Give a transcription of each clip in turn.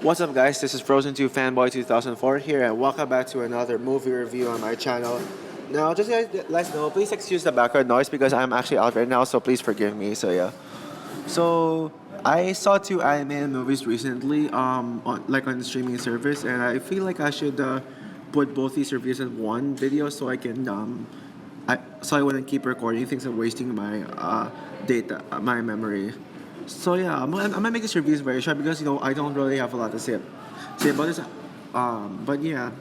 What's up, guys? This is Frozen 2 Fanboy 2004 here, and welcome back to another movie review on my channel. Now, just guys, let's know, please excuse the background noise because I'm actually out right now, so please forgive me. So yeah. So I saw two animated movies recently, on the streaming service, and I feel like I should put both these reviews in one video so I wouldn't keep recording things and wasting my data, my memory. So yeah, I'm gonna make this reviews very short because I don't really have a lot to say about this. But yeah,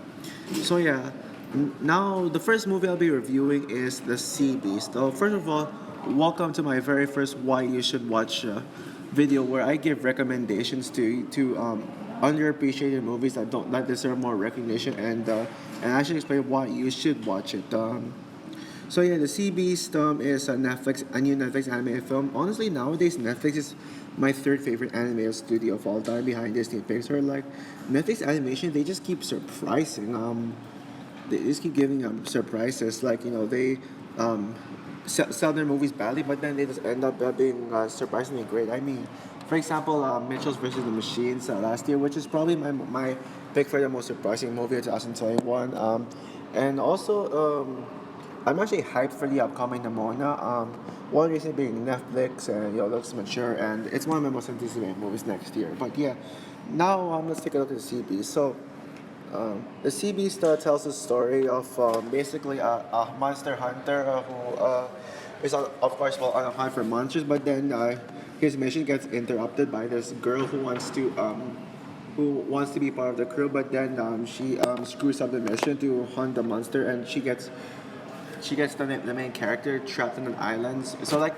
so yeah, now the first movie I'll be reviewing is The Sea Beast. So first of all, welcome to my very first why you should watch video where I give recommendations to underappreciated movies that deserve more recognition and actually explain why you should watch it. So yeah, The Sea Beast is a new Netflix animated film. Honestly, nowadays Netflix is my third favorite animated studio of all time behind Disney and Pixar. Like Netflix animation, they just keep surprising. They just keep giving surprises. Like they sell their movies badly, but then they just end up being surprisingly great. I mean, for example, Mitchell's versus the Machines last year, which is probably my pick for the most surprising movie of 2021. And also. I'm actually hyped for the upcoming Nimona. One reason being Netflix and looks mature and it's one of my most anticipated movies next year. But yeah, now let's take a look at the Sea Beast. So the Sea Beast tells the story of basically a monster hunter who is of course on a hunt for monsters, but then his mission gets interrupted by this girl who wants to be part of the crew, but then she screws up the mission to hunt the monster, and she gets the main character trapped in an island. So like,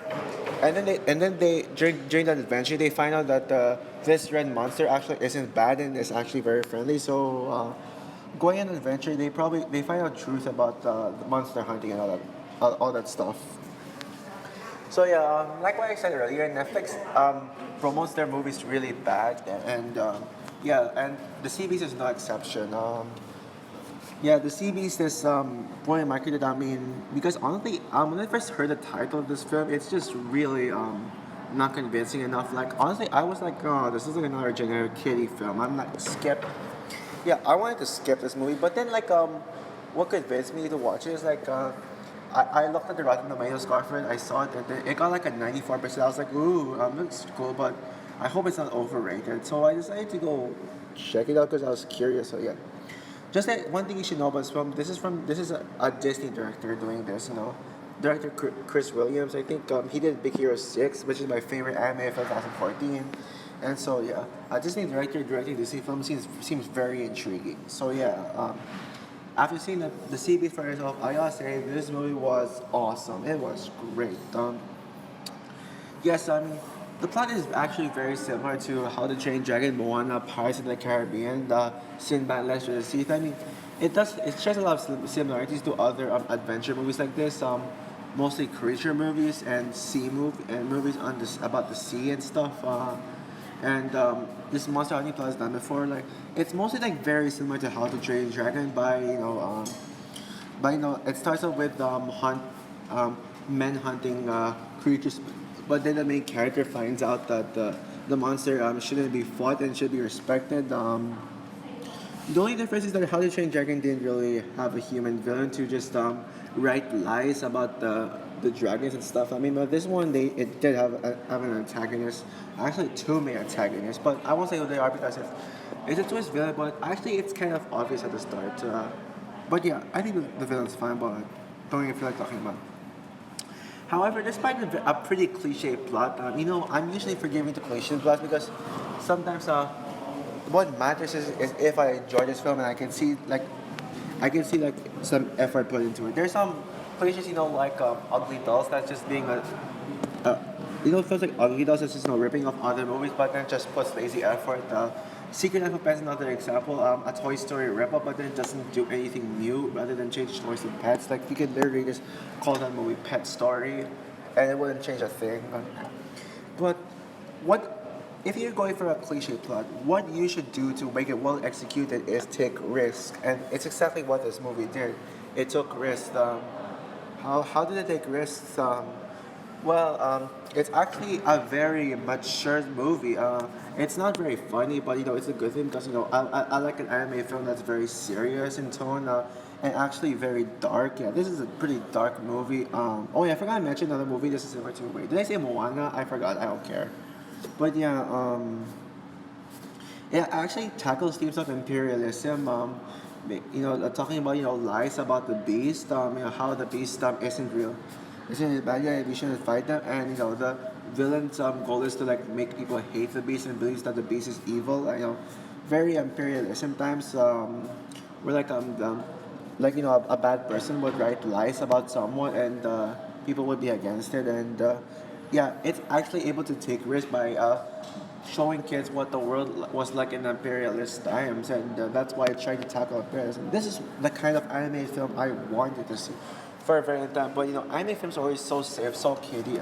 and then they during that adventure they find out that this red monster actually isn't bad and is actually very friendly. So going on an adventure, they find out truth about the monster hunting and all that stuff. So yeah, like what I said earlier, Netflix promotes their movies really bad, and yeah, and the Sea Beast is no exception. Yeah, the Sea Beast is poorly marketed. I mean, because honestly, when I first heard the title of this film, it's just really not convincing enough. Like honestly, I was like, oh, this is like another generic kiddie film. I'm like skip. Yeah, I wanted to skip this movie, but then like what convinced me to watch it is like I looked at the Rotten Tomatoes score for it. I saw it, and then it got like a 94%. I was like, ooh, looks cool, but I hope it's not overrated. So I decided to go check it out because I was curious. So yeah. Just like one thing you should know about this film, this is a Disney director doing this. Director Chris Williams. I think he did Big Hero 6, which is my favorite anime of 2014. And so yeah, a Disney director directing Disney film seems very intriguing. So yeah, after seeing the Sea Beast for yourself, I gotta say this movie was awesome. It was great. Yes, I mean, the plot is actually very similar to How to Train Dragon, Moana, Pirates of the Caribbean, the Sinbad Legend of the Sea. I mean, it shares a lot of similarities to other adventure movies like this. Mostly creature movies and movies about the sea and stuff. And this Monster Hunting plot is done before. Like it's mostly like very similar to How to Train Dragon it starts off with men hunting creatures, but then the main character finds out that the monster shouldn't be fought and should be respected. The only difference is that How to Train Dragon didn't really have a human villain to just write lies about the dragons and stuff. I mean, but this one it did have an antagonist, actually two main antagonists, but I won't say who they are because it's a twist villain. But actually, it's kind of obvious at the start. But yeah, I think the villain's fine, but don't even feel like talking about it. However, despite a pretty cliche plot, I'm usually forgiving to cliche plots because sometimes what matters is if I enjoy this film and I can see some effort put into it. There's some cliches, like Ugly Dolls that's just being it feels like Ugly Dolls is just ripping off other movies, but then just puts lazy effort. Secret Life of Pets is another example. A Toy Story rip-up, but then it doesn't do anything new rather than change toys to pets. Like you could literally just call that movie Pet Story, and it wouldn't change a thing. But what if you're going for a cliche plot? What you should do to make it well executed is take risks, and it's exactly what this movie did. It took risks. How did it take risks? Well, it's actually a very mature movie. It's not very funny, but it's a good thing because I like an anime film that's very serious in tone and actually very dark. Yeah, this is a pretty dark movie. Oh yeah, I forgot to mention another movie. This is similar to. Wait, did I say Moana? I forgot. I don't care. But yeah, it actually tackles themes of imperialism. Talking about lies about the beast. How the beast isn't real, isn't it bad guy? We shouldn't fight them, and the villain's goal is to like make people hate the beast and believes that the beast is evil. Very imperialist. Sometimes we're like a bad person would write lies about someone and people would be against it and yeah, it's actually able to take risks by showing kids what the world was like in imperialist times, and that's why I tried to tackle imperialism. This is the kind of anime film I wanted to see for a very long time. But anime films are always so safe, so kiddie.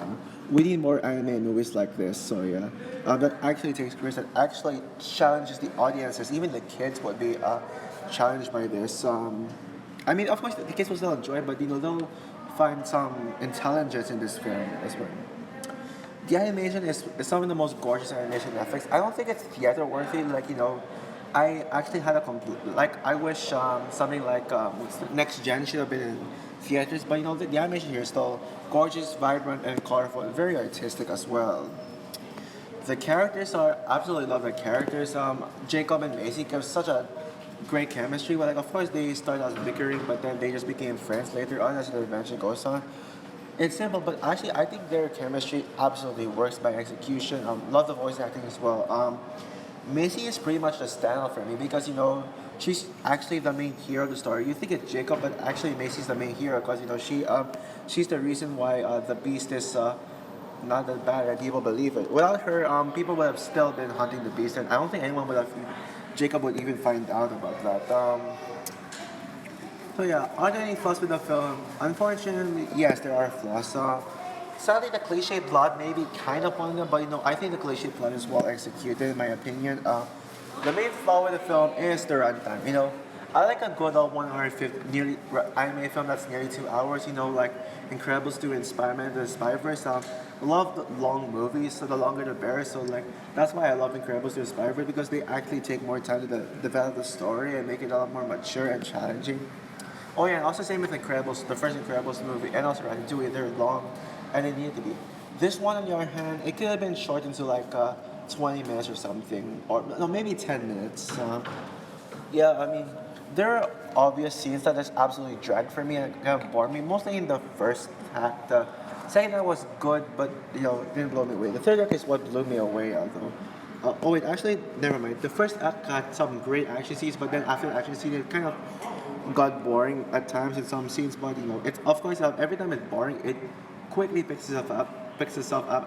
We need more anime movies like this. So yeah, that actually takes risks, that actually challenges the audiences. Even the kids would be challenged by this. I mean, of course, the kids will still enjoy it, but they'll find some intelligence in this film as well. The animation is some of the most gorgeous animation effects. I don't think it's theater worthy. I actually had a complete like. I wish something like Next Gen should have been in theaters, but the animation here is still gorgeous, vibrant, and colorful, and very artistic as well. The characters are absolutely love the characters. Jacob and Macy have such a great chemistry. But of course they started out bickering, but then they just became friends later on as the adventure goes on. It's simple, but actually, I think their chemistry absolutely works by execution. Love the voice acting as well. Macy is pretty much the standout for me because she's actually the main hero of the story. You think it's Jacob, but actually Macy's the main hero because she's the reason why the Beast is not that bad and people believe it. Without her, people would have still been hunting the Beast, and I don't think anyone would have. Jacob would even find out about that. So yeah, are there any flaws with the film? Unfortunately, yes, there are flaws. Sadly, the cliche plot may be kind of one of them, but I think the cliche plot is well executed in my opinion. The main flaw with the film is the runtime. I like a good old 1 hour 50, nearly anime film that's nearly 2 hours. Like Incredibles 2 and Spider-Man the Spider-Verse. I love the long movies, so the longer the better. So that's why I love Incredibles 2 and Spider-Verse because they actually take more time to develop the story and make it a lot more mature and challenging. Oh yeah, and also same with Incredibles, the first Incredibles movie, and also Ratatouille. They're long, and they needed to be. This one, on the other hand, it could have been shortened to 20 minutes or something, or no, maybe 10 minutes. Yeah, I mean, there are obvious scenes that just absolutely dragged for me and kind of bored me, mostly in the first act. The second act was good, but didn't blow me away. The third act is what blew me away, although. Oh wait, actually, never mind. The first act got some great action scenes, but then after the action scene, it kind of got boring at times in some scenes. But it's of course every time it's boring, it quickly picks itself up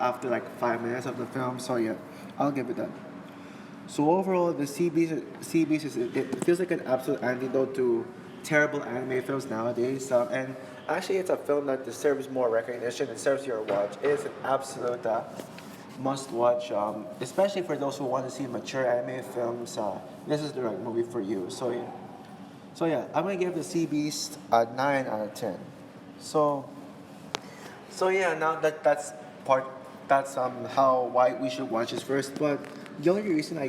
after like 5 minutes of the film. So yeah, I'll give it that. So overall, the Sea Beast it feels like an absolute antidote to terrible anime films nowadays. And actually, it's a film that deserves more recognition. It deserves your watch. It is an absolute must watch, especially for those who want to see mature anime films. This is the right movie for you. So yeah. So yeah, I'm gonna give the Sea Beast a 9 out of 10. So yeah, now that's how why we should watch this first. But the only reason I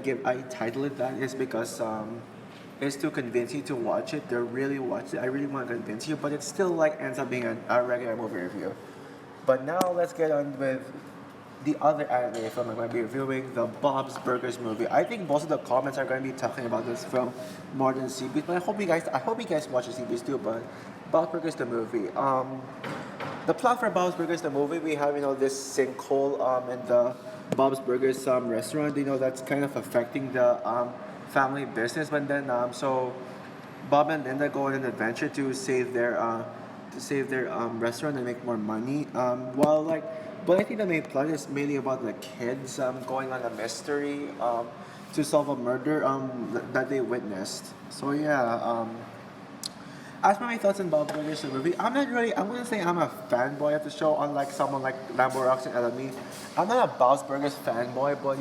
titled it that is because is to convince you to watch it, to really watch it. I really want to convince you, but it still ends up being a regular movie review. But now let's get on with the other anime film I'm going to be reviewing, the Bob's Burgers movie. I think most of the comments are going to be talking about this film more than Sea Beast, but I hope you guys watch the Sea Beast too. But Bob's Burgers the movie. The plot for Bob's Burgers the movie, we have this sinkhole in the Bob's Burgers restaurant. That's kind of affecting the family business. But then so Bob and Linda go on an adventure to save their restaurant and make more money. But I think the main plot is mainly about the kids going on a mystery to solve a murder that they witnessed. So yeah, as for my thoughts on Bob Burgers the movie, I'm not really. I'm gonna say I'm a fanboy of the show, unlike someone like Lambo Rocks and LME. I'm not a Bob's Burgers fanboy, but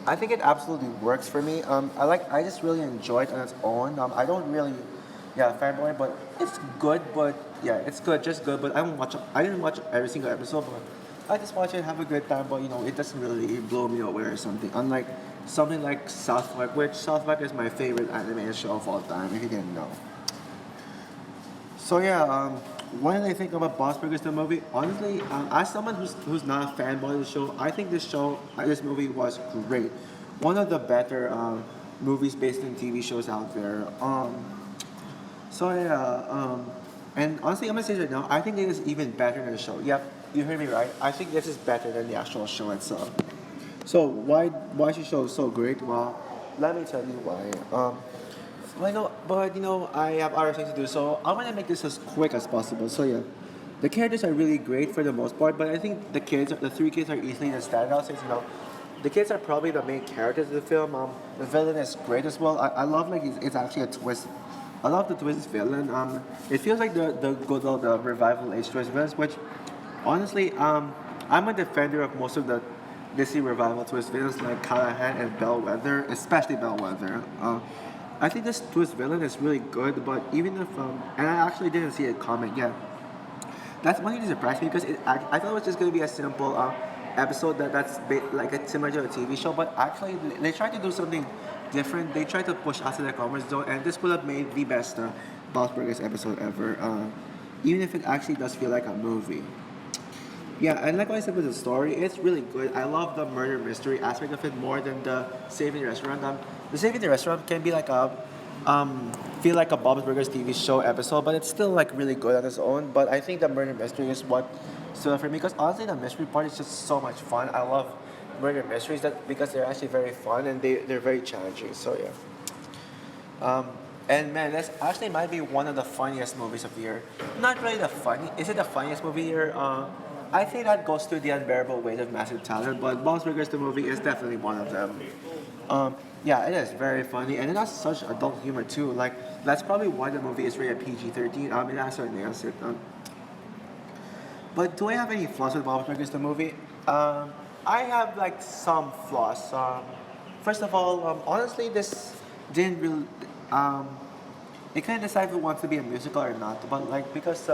I think it absolutely works for me. I just really enjoy it on its own. I don't really, yeah, fanboy, but it's good. But yeah, it's good, just good. But I didn't watch every single episode. But I just watch it, have a good time, but it doesn't really blow me away or something. Unlike something like South Park, which South Park is my favorite animated show of all time, if you didn't know. So yeah, what did I think about Boss Burgers the movie? Honestly, as someone who's not a fanboy of the show, I think this movie was great. One of the better movies based on TV shows out there. So yeah, and honestly, I'm gonna say right now, I think it is even better than the show. Yep, you heard me right. I think this is better than the actual show itself. So why is the show so great? Well, let me tell you why. Well, I have other things to do, so I'm gonna make this as quick as possible. So yeah, the characters are really great for the most part, but I think the three kids are easily the standouts. Since the kids are probably the main characters of the film. The villain is great as well. I love like it's actually a twist. I love the twist villain. It feels like the good old revival age twist villains, which honestly, I'm a defender of most of the Disney revival twist villains like Callahan and Bellwether, especially Bellwether. I think this twist villain is really good, but even if and I actually didn't see it coming yet. That's one thing that surprised me because I thought it was just going to be a simple episode like a similar to a TV show, but actually they tried to do something different. They tried to push us to the comfort zone, and this would have made the best Bob's Burgers episode ever. Even if it actually does feel like a movie. Yeah, and like what I said with the story, it's really good. I love the murder mystery aspect of it more than the saving the restaurant. The saving the restaurant can be like feel like a Bob's Burgers TV show episode, but it's still like really good on its own. But I think the murder mystery is what stood out for me because honestly, the mystery part is just so much fun. I love murder mysteries because they're actually very fun and they're very challenging. So yeah. And man, this actually might be one of the funniest movies of the year. Not really the funny. Is it the funniest movie year? I think that goes to The Unbearable Weight of Massive Talent, but Bob's Burgers the movie is definitely one of them. Yeah, it is very funny, and it has such adult humor too. Like that's probably why the movie is rated PG-13. It actually nails it. But do I have any flaws with Bob's Burgers the movie? I have like some flaws. First of all, honestly, this didn't really. It kind of decide if it wants to be a musical or not. But like because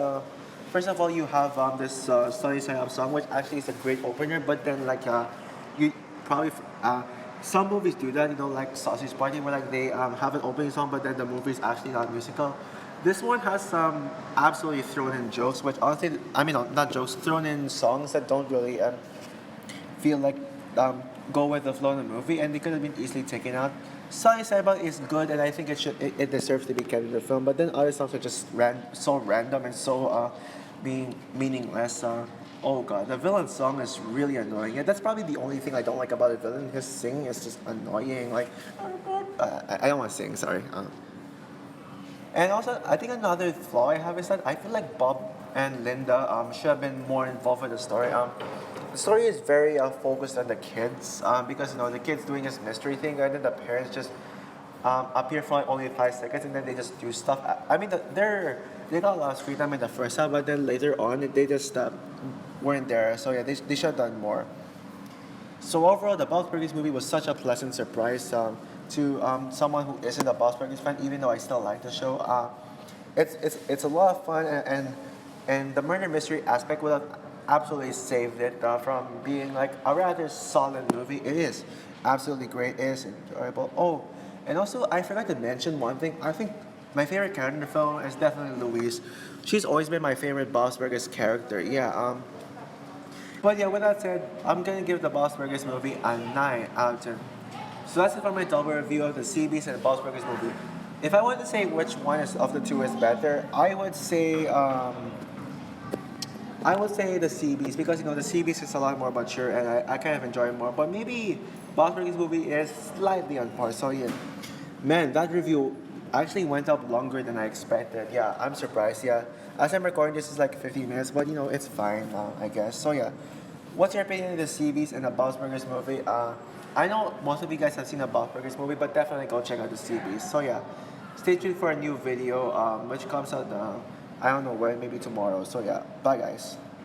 first of all, you have this Sunny Side Up song, which actually is a great opener. But then like you probably some movies do that, like Sausage Party, where like they have an opening song, but then the movie is actually not musical. This one has some absolutely thrown in jokes, which honestly, I mean, not jokes, thrown in songs that don't really feel like go with the flow in the movie, and they could have been easily taken out. Sunny Side Up is good, and I think it deserves to be kept in the film. But then other songs are just so random and so being meaningless. Oh god, the villain song is really annoying. Yeah, that's probably the only thing I don't like about the villain. His singing is just annoying. Like, I don't want to sing. Sorry. And also, I think another flaw I have is that I feel like Bob and Linda should have been more involved with the story. The story is very focused on the kids because the kids doing this mystery thing, and then the parents just appear for like only 5 seconds, and then they just do stuff. I mean, they got a lot of screen time in the first half, but then later on they just weren't there. So yeah, they should have done more. So overall, the Bob's Burgers movie was such a pleasant surprise to someone who isn't a Bob's Burgers fan, even though I still like the show. It's a lot of fun, and the murder mystery aspect would have absolutely saved it from being like a rather solid movie. It is absolutely great. It is enjoyable. Oh, and also I forgot to mention one thing. I think my favorite character in the film is definitely Louise. She's always been my favorite Bob's Burgers character. Yeah. But yeah, with that said, I'm gonna give the Bob's Burgers movie a 9 out of 10. So that's it for my double review of the CBs and the Bob's Burgers movie. If I were to say which one of the two is better, I would say the CBs because the CBs is a lot more mature and I kind of enjoy it more. But maybe Bob's Burgers movie is slightly on par. So yeah, man, that review actually went up longer than I expected. Yeah, I'm surprised. Yeah, as I'm recording this is like 15 minutes, but it's fine I guess. So yeah, what's your opinion of the CBs and the Bob's Burgers movie? I know most of you guys have seen the Bob's Burgers movie, but definitely go check out the CBs. So yeah, stay tuned for a new video which comes out I don't know when, maybe tomorrow. So yeah, bye guys.